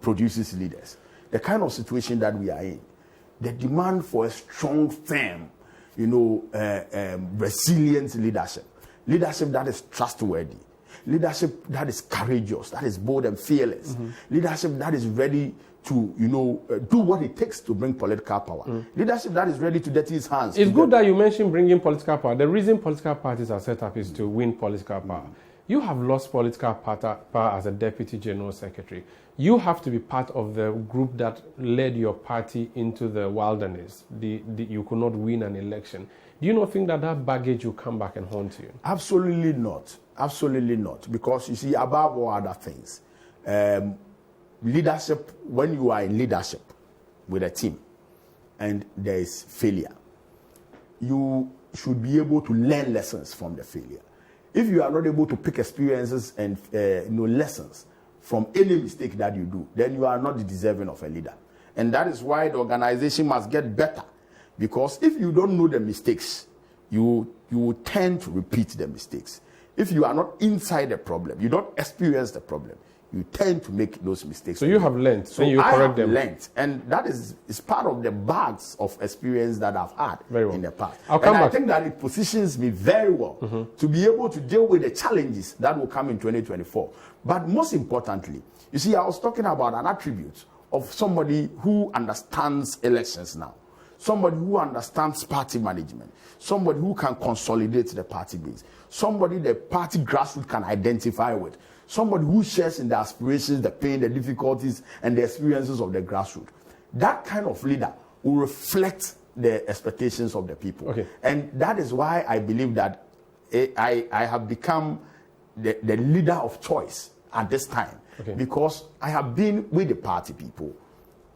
produces leaders. The kind of situation that we are in, the demand for a strong, firm, resilient leadership that is trustworthy, leadership that is courageous, that is bold and fearless, leadership that is ready to, do what it takes to bring political power, leadership that is ready to dirty his hands. It's good that you mentioned bringing political power. The reason political parties are set up is to win political power. You have lost political power as a Deputy General Secretary. You have to be part of the group that led your party into the wilderness. You could not win an election. Do you not think that baggage will come back and haunt you? Absolutely not. Absolutely not. Because you see, above all other things, leadership, when you are in leadership with a team and there is failure, you should be able to learn lessons from the failure. If you are not able to pick experiences and lessons from any mistake that you do, then you are not deserving of a leader. And that is why the organization must get better. Because if you don't know the mistakes, you will tend to repeat the mistakes. If you are not inside the problem, you don't experience the problem, you tend to make those mistakes. So you have learned, so and you correct them. Learned, and that is part of the bags of experience that I've had in the past. I think that it positions me very well to be able to deal with the challenges that will come in 2024. But most importantly, you see, I was talking about an attribute of somebody who understands elections now, somebody who understands party management, somebody who can consolidate the party base, somebody the party grassroots can identify with, somebody who shares in the aspirations, the pain, the difficulties, and the experiences of the grassroots. That kind of leader will reflect the expectations of the people. Okay. And that is why I believe that I have become the leader of choice at this time. Okay. Because I have been with the party people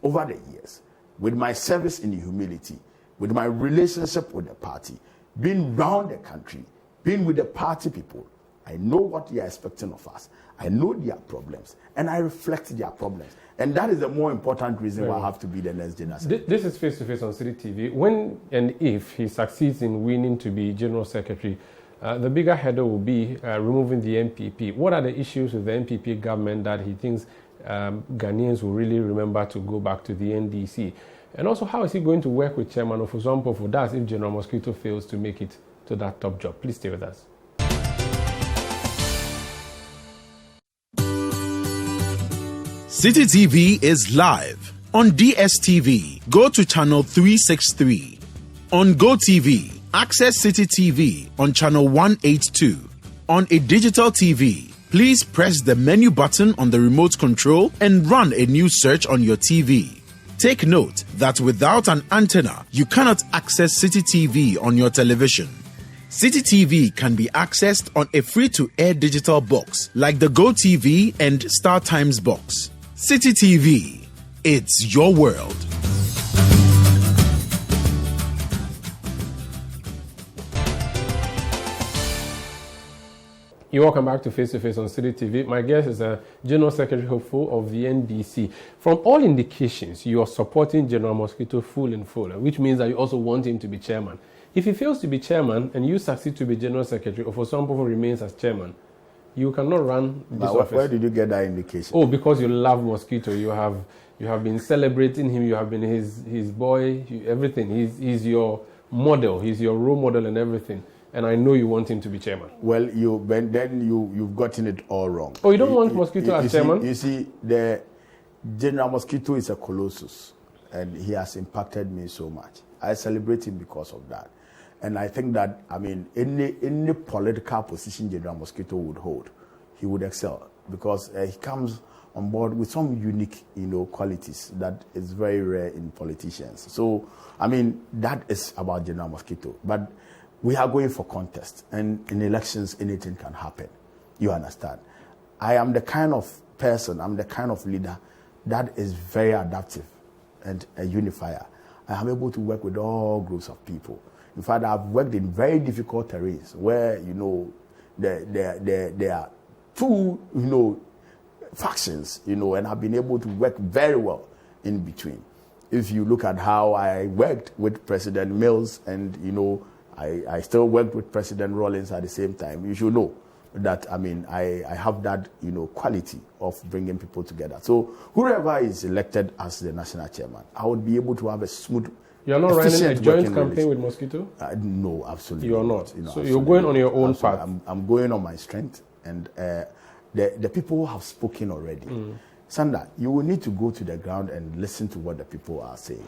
over the years, with my service in the humility, with my relationship with the party, being round the country, being with the party people. I know what they are expecting of us. I know their problems, and I reflect their problems. And that is the more important reason why I have to be the next general secretary. This is face-to-face on Citi TV. When and if he succeeds in winning to be General Secretary, the bigger hurdle will be removing the MPP. What are the issues with the MPP government that he thinks Ghanaians will really remember to go back to the NDC? And also, how is he going to work with Chairman Ofosu-Ampofo for that if General Mosquito fails to make it to that top job? Please stay with us. Citi TV is live on DSTV. Go to channel 363. On GoTV, access Citi TV on channel 182. On a digital TV, please press the menu button on the remote control and run a new search on your TV. Take note that without an antenna, you cannot access Citi TV on your television. Citi TV can be accessed on a free-to-air digital box like the GoTV and StarTimes box. Citi TV, it's your world. You're welcome back to Face to Face on Citi TV. My guest is a General Secretary Hopeful of the NDC. From all indications, you are supporting General Mosquito full and full, which means that you also want him to be chairman. If he fails to be chairman and you succeed to be General Secretary, Ofosu-Ampofo remains as chairman, you cannot run this office. Where did you get that indication? Oh, because you love Mosquito. You have been celebrating him. You have been his boy, everything. He's your model. He's your role model and everything. And I know you want him to be chairman. Well, you've gotten it all wrong. Oh, you don't want Mosquito as chairman? You see, the General Mosquito is a colossus, and he has impacted me so much. I celebrate him because of that. And I think that, any political position General Mosquito would hold, he would excel because he comes on board with some unique, qualities that is very rare in politicians. So, that is about General Mosquito. But we are going for contest, and in elections, anything can happen. You understand? I am the kind of person, I'm the kind of leader that is very adaptive and a unifier. I am able to work with all groups of people. In fact, I've worked in very difficult terrains where, there are two, factions, and I've been able to work very well in between. If you look at how I worked with President Mills and, I still worked with President Rawlings at the same time, you should know that, I have that, quality of bringing people together. So whoever is elected as the national chairman, I would be able to have a smooth, you're not running a joint campaign with Mosquito? No, absolutely. You're not. So you're going on your own path. I'm going on my strength, and the people have spoken already. Sanda, you will need to go to the ground and listen to what the people are saying.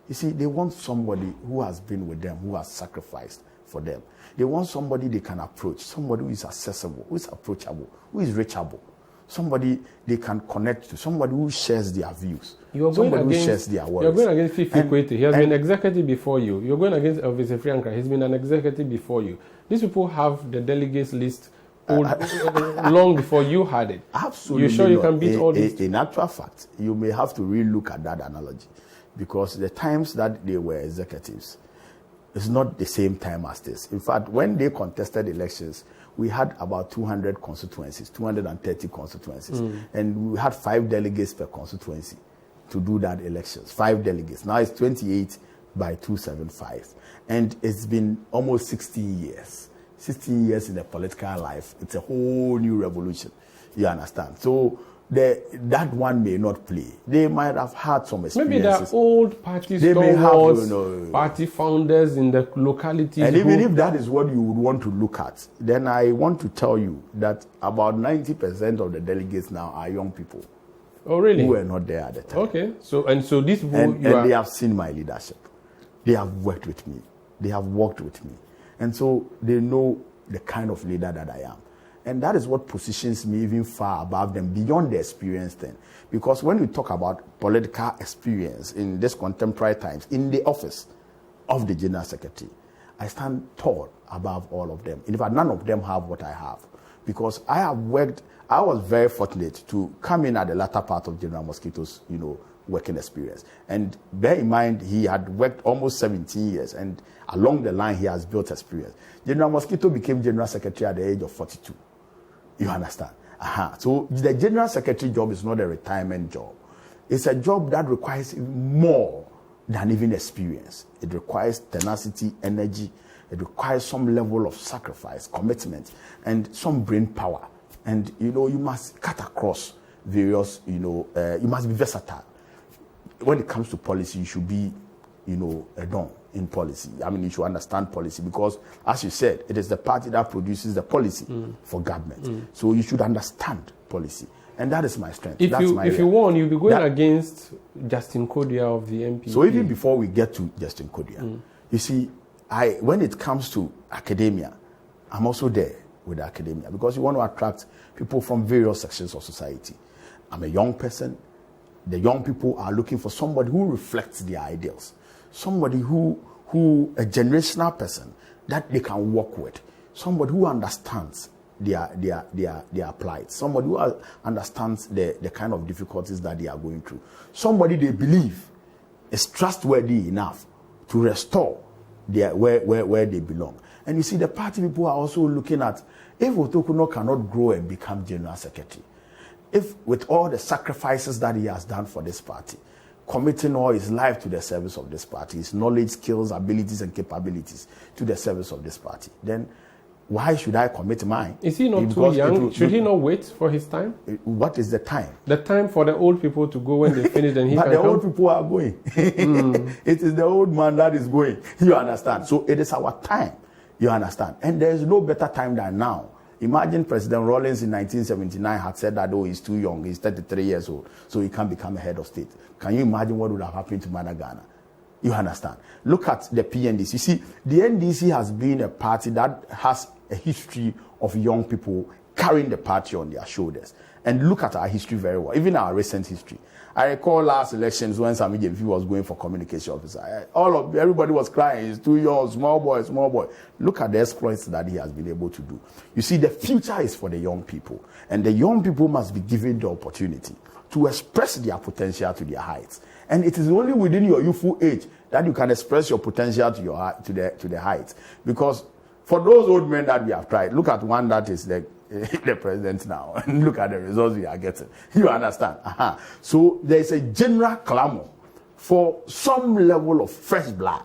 You see, they want somebody who has been with them, who has sacrificed for them. They want somebody they can approach, somebody who is accessible, who is approachable, who is reachable, somebody they can connect to, somebody who shares their views, somebody who shares their words. You're going against Fifi Kwete. He has been executive before you. You're going against Elvis Efriankra. He's been an executive before you. These people have the delegates list long before you had it. Absolutely. You're sure you can beat all these? In actual fact, you may have to re-look at that analogy, because the times that they were executives is not the same time as this. In fact, when they contested elections, we had about 200 constituencies, 230 constituencies, and we had 5 delegates per constituency to do that elections, 5 delegates. Now it's 28 by 275. And it's been almost 16 years. 16 years in the political life. It's a whole new revolution. You understand? So that one may not play. They might have had some experiences. Maybe they're old party stalwarts, party founders in the localities. And even if that is what you would want to look at, then I want to tell you that about 90% of the delegates now are young people. Oh, really? Who were not there at the time. Okay. So these people... And they have seen my leadership. They have worked with me. They have worked with me. And so they know the kind of leader that I am. And that is what positions me even far above them, beyond the experience then. Because when we talk about political experience in this contemporary times, in the office of the General Secretary, I stand tall above all of them. In fact, none of them have what I have. Because I was very fortunate to come in at the latter part of General Mosquito's, working experience. And bear in mind, he had worked almost 17 years, and along the line, he has built experience. General Mosquito became General Secretary at the age of 42. You understand? So the General Secretary job is not a retirement job. It's a job that requires more than even experience. It requires tenacity, energy. It requires some level of sacrifice, commitment, and some brain power. And, you must cut across various, you must be versatile. when it comes to policy, you should be, a don in policy. I mean, you should understand policy because, as you said, it is the party that produces the policy for government. So you should understand policy. And that is my strength. If you won, you'll be going against Justin Kodia of the MPP. So even before we get to Justin Kodia, you see, when it comes to academia, I'm also there with academia because you want to attract people from various sections of society. I'm a young person. The young people are looking for somebody who reflects their ideals, somebody who a generational person that they can work with, somebody who understands their plight, somebody who understands the kind of difficulties that they are going through, somebody they believe is trustworthy enough to restore where they belong. And you see, the party people are also looking at if Otokunor cannot grow and become general secretary, if with all the sacrifices that he has done for this party, committing all his life to the service of this party, his knowledge, skills, abilities, and capabilities to the service of this party, then why should I commit mine? Is he not too young? Should he not wait for his time? What is the time? The time for the old people to go when they finish and he but can the come? Old people are going. It is the old man that is going. You understand? So it is our time. You understand? And there is no better time than now. Imagine President Rawlings in 1979 had said that, he's too young, he's 33 years old, so he can't become a head of state. Can you imagine what would have happened to Ghana? You understand? Look at the PNDC. You see, the NDC has been a party that has a history of young people carrying the party on their shoulders. And look at our history very well, even our recent history. I recall last elections when Sami Jefi was going for communication officer. Everybody was crying, he's too young, small boy. Look at the exploits that he has been able to do. You see, the future is for the young people. And the young people must be given the opportunity to express their potential to their heights. And it is only within your youthful age that you can express your potential to the heights. Because for those old men that we have tried, look at one that is the president now, and look at the results we are getting. You understand? So there is a general clamor for some level of fresh blood,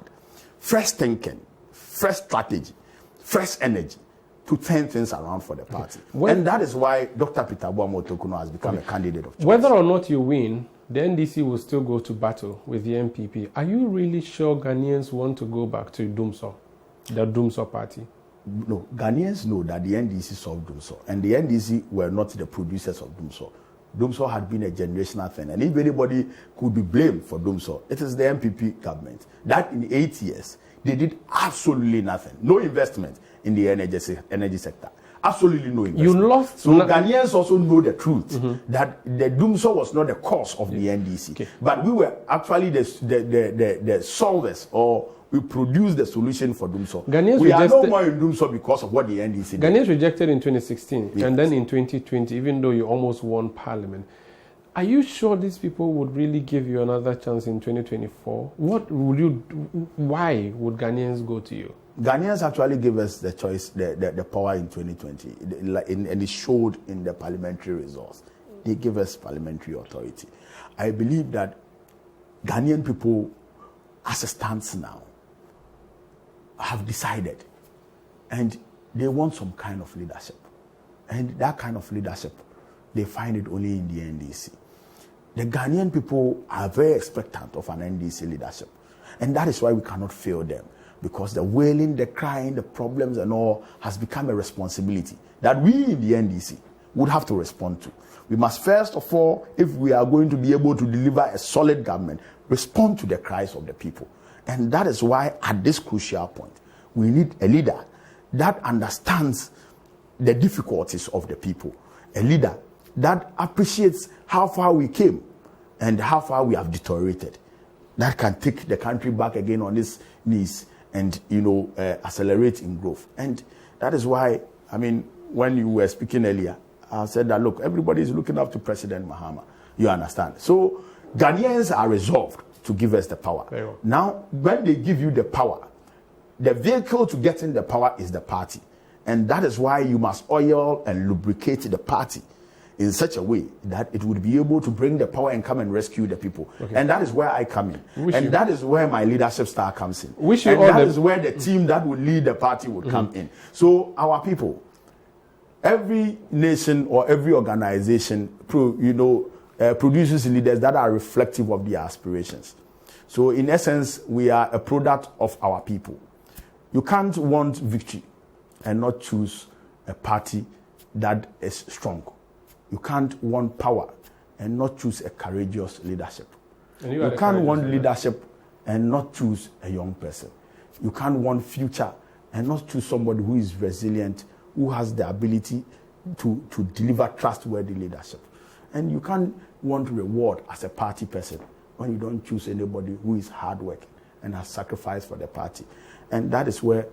fresh thinking, fresh strategy, fresh energy to turn things around for the party. And that is why Dr. Peter Boamah Otokunor has become a candidate of choice. Whether or not you win, the NDC will still go to battle with the MPP. Are you really sure Ghanaians want to go back to Dumsor, the Dumsor party? No, Ghanaians know that the NDC solved Dumsor, and the NDC were not the producers of Dumsor. Dumsor had been a generational thing, and if anybody could be blamed for Dumsor, it is the MPP government. That in 8 years, they did absolutely nothing. No investment in the energy sector. Absolutely no investment. You lost. So Ghanaians also know the truth that the Dumsor was not the cause of the NDC, okay. But we were actually the solvers, or we produced the solution for Dumsor. We are no more in Dumsor because of what the NDC did. Ghanaians rejected in 2016, yes. And then in 2020, even though you almost won parliament. Are you sure these people would really give you another chance in 2024? Why would Ghanaians go to you? Ghanaians actually gave us the choice, the power in 2020, and it showed in the parliamentary results. They gave us parliamentary authority. I believe that Ghanaian people, as it stands now, have decided, and they want some kind of leadership. And that kind of leadership, they find it only in the NDC. The Ghanaian people are very expectant of an NDC leadership. And that is why we cannot fail them. Because the wailing, the crying, the problems and all has become a responsibility that we in the NDC would have to respond to. We must first of all, if we are going to be able to deliver a solid government, respond to the cries of the people. And that is why at this crucial point, we need a leader that understands the difficulties of the people. A leader that appreciates how far we came and how far we have deteriorated. That can take the country back again on its knees and, accelerate in growth. And that is why, when you were speaking earlier, I said that, look, everybody is looking up to President Mahama. You understand? So Ghanaians are resolved to give us the power. Well. Now, when they give you the power, the vehicle to getting the power is the party. And that is why you must oil and lubricate the party in such a way that it would be able to bring the power and come and rescue the people. Okay. And that is where I come in. That is where my leadership star comes in. That is where the team that would lead the party would come in. So our people, every nation or every organization, produces leaders that are reflective of their aspirations. So in essence, we are a product of our people. You can't want victory and not choose a party that is strong. You can't want power and not choose a courageous leadership. You can't want leadership and not choose a young person. You can't want future and not choose somebody who is resilient, who has the ability to deliver trustworthy leadership. And you can't want reward as a party person when you don't choose anybody who is hardworking and has sacrificed for the party. And that is where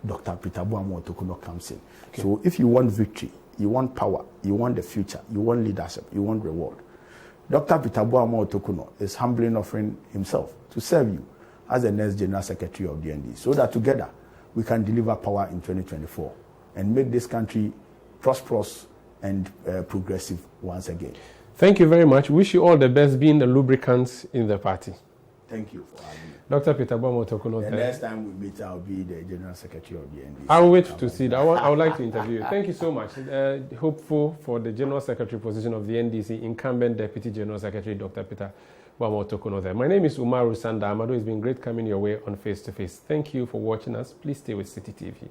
Dr. Peter Boamah Otokunor comes in. Okay. So if you want victory, you want power, you want the future, you want leadership, you want reward, Dr. Peter Boamah Otokunor is humbly offering himself to serve you as the next General Secretary of the NDC, so that together we can deliver power in 2024 and make this country prosperous and progressive once again. Thank you very much. Wish you all the best being the lubricants in the party. Thank you for having me. Dr. Peter Boamah Otokunor. The next time we meet, I'll be the General Secretary of the NDC. I'll wait to see that. I would like to interview you. Thank you so much. Hopeful for the General Secretary position of the NDC, incumbent Deputy General Secretary Dr. Peter Boamah Otokunor there. My name is Umaru Sanda Amado. It's been great coming your way on Face to Face. Thank you for watching us. Please stay with Citi TV.